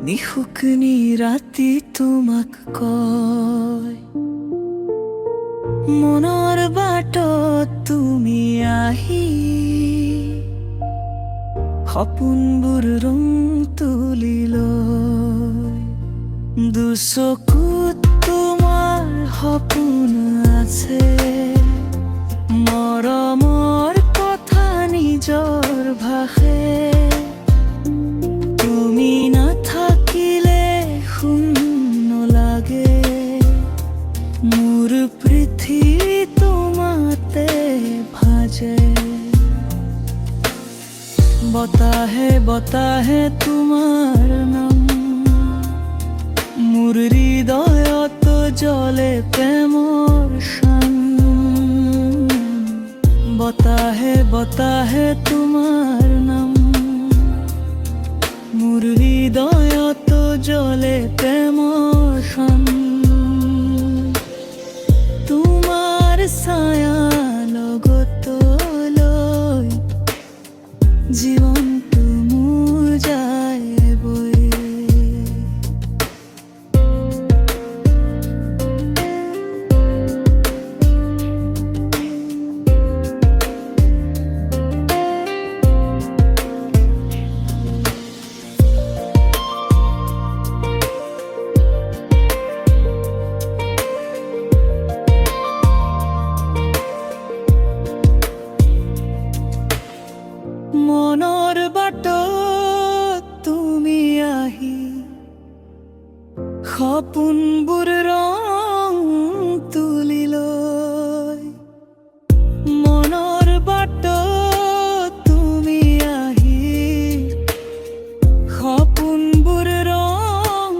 নিহুক নিৰাতি তোমাক কয় মনৰ বাটত তুমি আহি সপোনবোৰ ৰং তুলি লয় দুচকুত তোমাৰ সপোন আছে মৰমৰ কথা নিজৰ ভাষে তুমি নাথাকিলে শূন্য লাগে মোৰ পৃথিৱী তোমাতে ভাজে বতাহে বতাহে তোমাৰ নাম মোৰ হৃদয়ত জ্বলে প্ৰেমৰ শান বতাহে বতাহে তোমাৰ নাম মোৰ হৃদয়ত জ্বলে প্ৰেমৰ শান তোমাৰ ছায়া লগত লৈ জীৱনটো মোৰ যায় বৈ মনৰ বাটত তুমি আহি সপোনবোৰ ৰং তুলি লয় মনৰ বাটত তুমি আহি সপোনবোৰ ৰং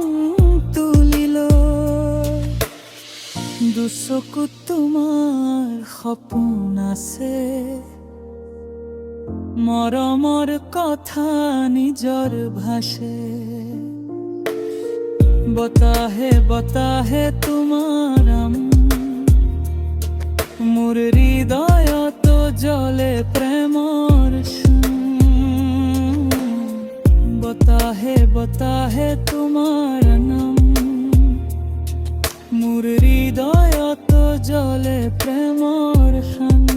তুলি লয় দুচকুত তোমাৰ সপোন আছে মৰমৰ কথা নিজৰ ভাষে বতাহে বতাহে তোমাৰ নাম মোৰ হৃদয়ত জ্বলে প্ৰেমৰ শান বতাহে বতাহে তোমাৰ নাম মোৰ হৃদয়ত জ্বলে প্ৰেমৰ শান